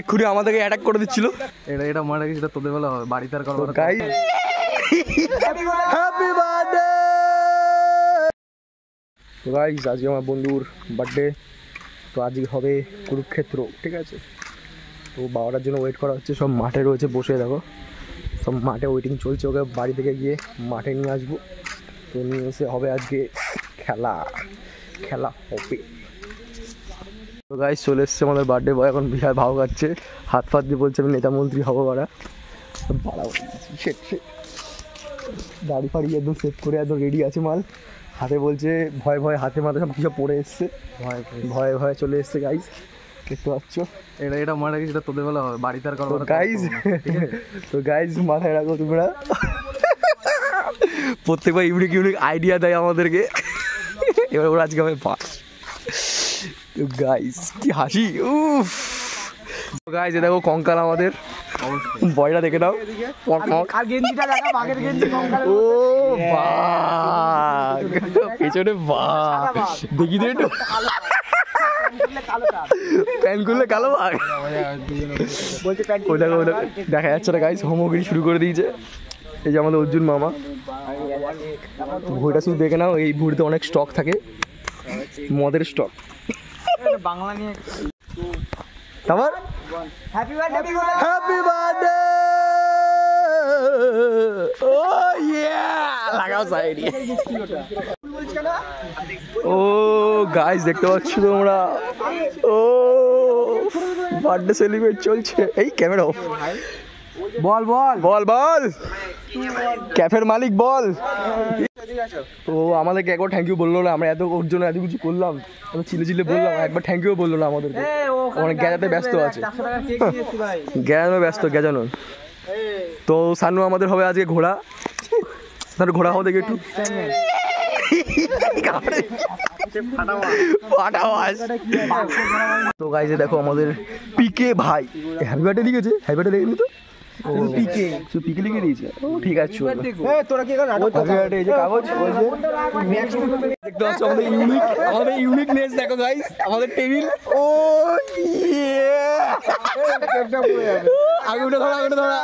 এক্ষুনি আমাদেরকে অ্যাটাক করে দিচ্ছিল। এটা মনে রাখিস, তোদের বেলা বাড়িতে আর করবো। হ্যাপি বার্থডে গাইস, আজকে আমার বন্ধুর বার্থডে। তো আজকে হবে কুরুক্ষেত্র, ঠিক আছে? তো বাবাটার জন্য ওয়েট করা হচ্ছে, সব মাঠে রয়েছে বসে, দেখো সব মাঠে ওয়েটিং চলছে। ওকে বাড়ি থেকে গিয়ে মাঠে নিয়ে আসবো। তো নিয়ে এসে হবে আজকে খেলা হবে। তো গাইস চলে এসছে আমাদের বার্থডে বয়, এখন বিশাল ভাও খাচ্ছে, হাত ফাত দিয়ে বলছে আমি নেতা মন্ত্রী হবো। দাড়ি ফাড়ি একদম সেভ করে একদম রেডি আছে মাল। হাতে বলছে ভয় ভয়, হাতে মাথা সব কিছু পড়ে এসছে, ভয়ে ভয়ে চলে এসছে গাইস, দেখতে পাচ্ছ? এটা মনে রাখিস, তোদের বেলা বাড়িতে আর করবো গাইস। তো গাইস মাথায় রাখো তোমরা, প্রত্যেকবার ইউনিক আইডিয়া দেয় আমাদেরকে। এবার ওরা আজকে আমি পাস। তো গাইস কি হাসি, উফ। গাইস দেখো কঙ্কাল আমাদের, বয়টা দেখে নাও। ও বাঘ, পেছনে বাঘ, দেখি তো একটু। প্যান করলে কালো বাঘ, দেখা যাচ্ছে না গাইস। হোমোগিরি শুরু করে দিয়েছে। এই যে আমাদের অর্জুন মামা, ভুঁড়িটা শুধু দেখে নাও। এই ভুঁড়িতে অনেক স্টক থাকে, মদের স্টক। বাংলা নিয়ে তারপর হ্যাপি বার্থডে, ও ইয়া, লাগাও সাইডে। ও গাইস দেখতে পাচ্ছ তোমরা, ও বার্থডে সেলিব্রেট চলছে। এই ক্যামেরা অফ, বল বল বল বল, ক্যাফের মালিক বল। তো আমাদেরকে একবার থ্যাংক ইউ বললো না, আমরা এত ওর জন্য এত কিছু করলাম, আমরা চিলে বললাম, একবার থ্যাংক ইউ বললো না আমাদেরকে। অনেক গেজাতে ব্যস্ত আছে, গেজানো ব্যস্ত গেজানো। তো সানু আমাদের হবে আজকে ঘোড়া, ঘোড়া হবে দেখি একটু। তো গাইছে দেখো আমাদের পিকে ভাই হ্যাপি বার্থডে লিখেছে, হ্যাপি বার্থডে লিখেনি তো পিকে, পিকে লিখে দিয়েছে। ঠিক আছে তোরা কি কাগজ দেখতে পাচ্ছ আমাদের ইউনিকনেস দেখো গাইস, আমাদের টেবিল। ও আগে উঠে ধরা, আগে ধরা,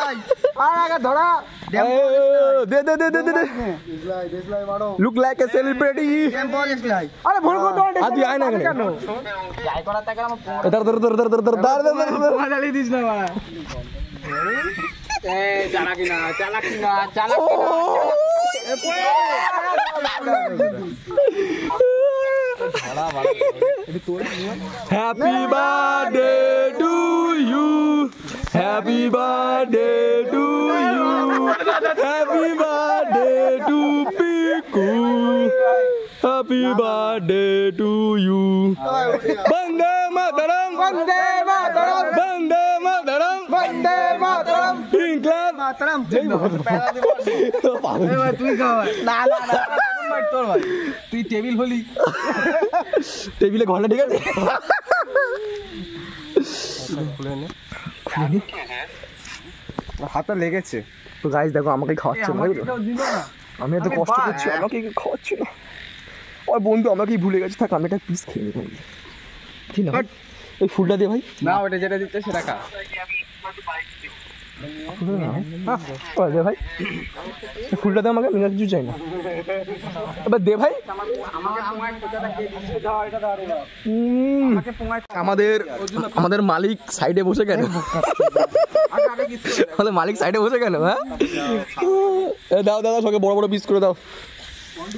আগে ধরা, দে দে দে দে দে, লুক লাইক এ সেলিব্রিটি। আরে ভুল করে দাও, আদি আয় না কেন যাই করা তা আমার ধর ধর ধর ধর ধর ধর ধর মাদালি দিস না ভাই। এ চালাকি না চালাকি না চালাকি না। Happy birthday to you, happy birthday to you, happy birthday to Piku, happy birthday to you. Bande Mataram, Bande Mataram, Bande Mataram, Bande Mataram, ইনকলাব মাতরম। তুই খাওয়া না না না, তোর ভাই তুই টেবিল হলি, টেবিলে ঘন্টা ঠিক আছে। হাতটা লেগেছে। তো গাইস দেখো আমাকে খাওয়াচ্ছে না, আমি এত কষ্ট করছি, আমাকে খাওয়াচ্ছি না। ওই বন্ধু আমাকেই ভুলে গেছে, থাক আমি একটা পিস খেয়ে নেবো। ঠিক না ওই ফুলটা দে ভাই, না ওটা যেটা দিচ্ছে সেটা খা। দে ভাই ফুলটা দে আমাকে, আমি কিছু চাই না, এবার দে ভাই। আমাদের মালিক সাইডে বসে কেন, আমাদের মালিক সাইডে বসে কেন? হ্যাঁ দাও দাদা, সঙ্গে বড় বড় পিস করে দাও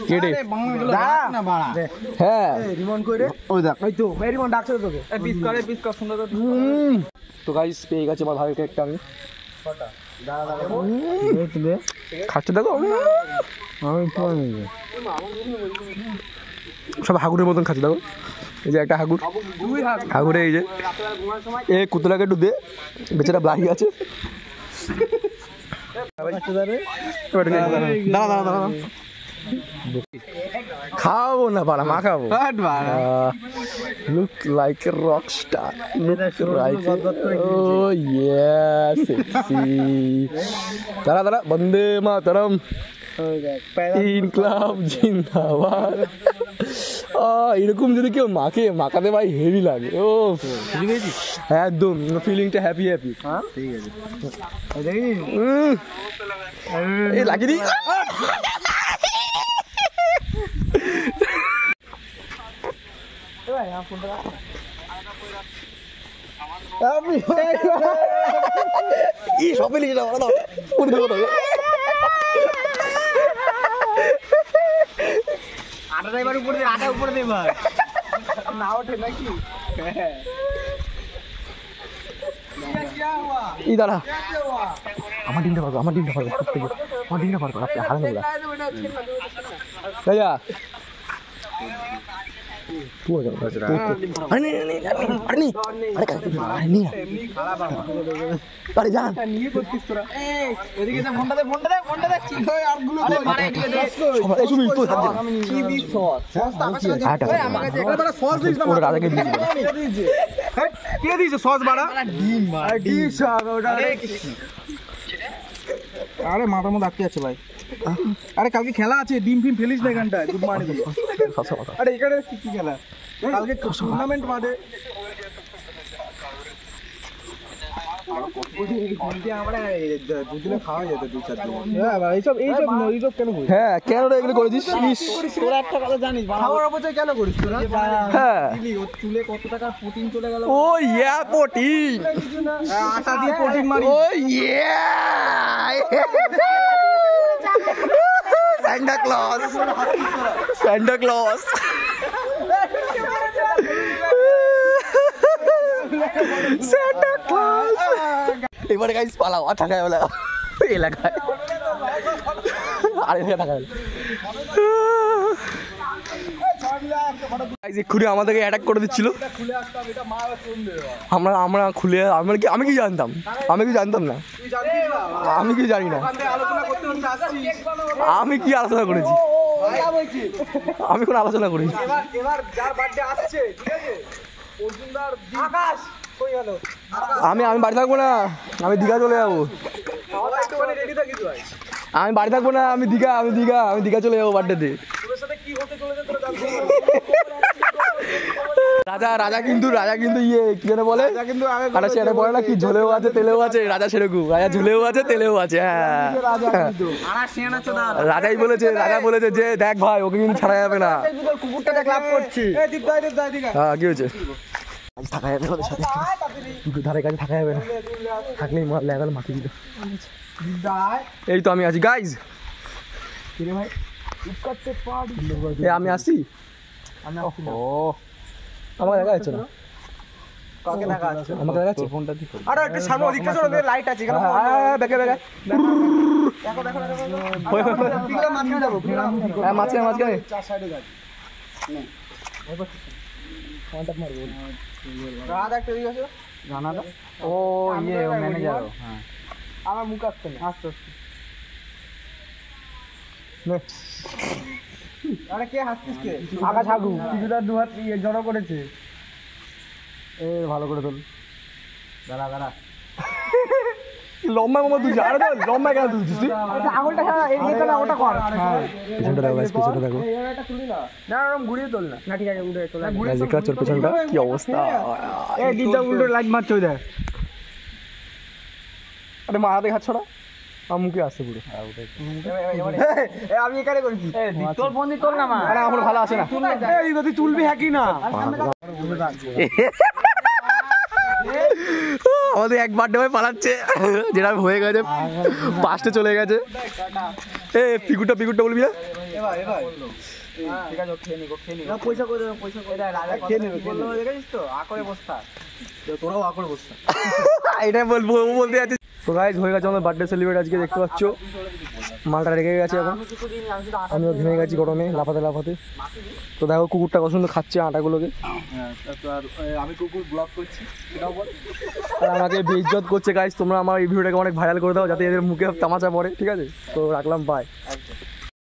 কেটে। হ্যাঁ তো গাইস পেয়ে গেছে আমার ভাই কেকটা, আমি খাচ্ছে দেখো, সব হাগুরের মতন খাচ্ছে দেখো। এই যে একটা হাগুর, হাগুরে এই যে এ কুতলাকে একটু দে, বেচারা ব্লাহি আছে। দাঁড়া দাঁড়া দাঁড়া, খাবো না পাড়া মা খাবো। Look like a rock star, look like oh yes sexy. দাঁড়া দাঁড়া, বন্দে মাতরম, ইনকলাব জিন্দাবাদ। এরকম যদি কেউ মাখাতে ভাই হেভি লাগে। ও একদম ফিলিংটা হ্যাপি হ্যাপি। ঠিক আছে এই লাগিনি সবে লিখে দাও আটা এবার উপরে দে, আটা উপরে দে এবার না ওঠে নাকি এই দাঁড়া আমার ডিমটা পারবো আমার ডিমটা পারবো প্রত্যেকে আমার ডিমটা পারবো আপনি হারানো বলা ভাইয়া আরে মাথার মধ্যে আটকে আছে ভাই। আরে কালকে খেলা আছে, ডিম ফিম ফেলিস না এখানটায়। Good morning. আরে এখানে কি খেলা? কালকে টুর্নামেন্ট মাঠে হ্যাঁ কেন এগুলো করেছিস? হ্যাঁ চুলে কত টাকা প্রোটিন চলে গেল। ও ইয়া প্রোটিন আটা দিয়ে প্রোটিন মারি। ও ইয়া Santa Claus Santa Claus Santa Claus এবারে গাইস পালাও আর থাকায় বলে এলাকায় আরে থাকা এক্ষুনি আমাদেরকে অ্যাটাক করে দিচ্ছিল। আমরা খুলে আমি কি জানতাম না, আমি কি জানি না, আমি কি আলোচনা করেছি, আমি কোনো আলোচনা করেছি। আমি বাড়ি থাকবো না, আমি দীঘা চলে যাবো। আমি বাড়ি থাকবো না, আমি দীঘা চলে যাবো বার্থডেতে। রাজা কিন্তু ইয়ে কি যেন বলে, আরে সেটা বলে না কি ঝোলেও আছে তেলেও আছে, রাজা সেরকম, রাজা ঝোলেও আছে তেলেও আছে। হ্যাঁ রাজা বলেছে যে দেখ ভাই ওকে কিন্তু ছাড়া যাবে না। কুকুরটা ক্লাব করছি। হ্যাঁ কি হয়েছে? থাকা যাবে ওদের সাথে, ধারে কাছে থাকা যাবে না, থাকলেই লেভেল মাটি দিল। এই তো আমি আছি গাইজ, আমি আসি। আমাকে দেখা যাচ্ছে না, আমাকে দেখা যাচ্ছে ফোনটা দিতে। আরে একটু সামনে ওদিকটা চলো, লাইট আছে এখানে। দেখে মাঝখানে চার সাইডে গাড়ি রাত একটা দিকে আছে জানাটা। ও ইয়ে ও ম্যানেজার। হ্যাঁ আমার মুখ আসছে না, আস্তে আরে কে হাসছিস কে? আকাশ হাগু কিছুটার দু হাত জড়ো করেছে। এ ভালো করে তোল, দাঁড়া লম্বা মামা তুই আরে লম্বা কেন তুলছিস তুই? আঙুলটা এইখানে ওটা কর। পেছনটা দেখো গাইস, পেছনটা দেখো। এটা তুলি না, না এরকম ঘুরিয়ে তোল না। না ঠিক আছে ঘুরিয়ে তোল। গাইস দেখতে পাচ্ছ পেছনটা কি অবস্থা? এই দিদা উল্টো লাইট মারছে ওই দেখ। আরে মারাতে খাচ্ছ না, আমার মুখে আসছে পুরো। আমি এখানে করেছি। তোর ফোন দিয়ে তোল না মা। আরে আমার ভালো আসে না। এই তুই তুলবি হ্যাঁ কি না? আমাদের এক বার্থডে ভাই পালাচ্ছে, যেটা হয়ে গেছে পাঁচটা চলে গেছে। এ পিকুটা বলবি না? ঠিক আছে খেয়ে নি পয়সা করে খেয়ে নেবে দেখেছিস তো আকরে বস্তা, তোরাও আকরে বস্তা। এটাই বলবো বলতে যাচ্ছি। তো গাইজ হয়ে গেছে আমাদের বার্থডে সেলিব্রেট আজকে, দেখতে পাচ্ছ মালটা রেখে গেছে। এখন আমিও ঘেমে গেছি গরমে লাফাতে। তো দেখো কুকুরটা কত সুন্দর খাচ্ছে আটাগুলোকে, আমি কুকুর ব্লগ করছি সেটাও বল। আর আমাকে বেইজ্জত করছে গাইজ। তোমরা আমার এই ভিডিওটাকে অনেক ভাইরাল করে দাও যাতে এদের মুখে তামাচা পড়ে, ঠিক আছে? তো রাখলাম, বাই।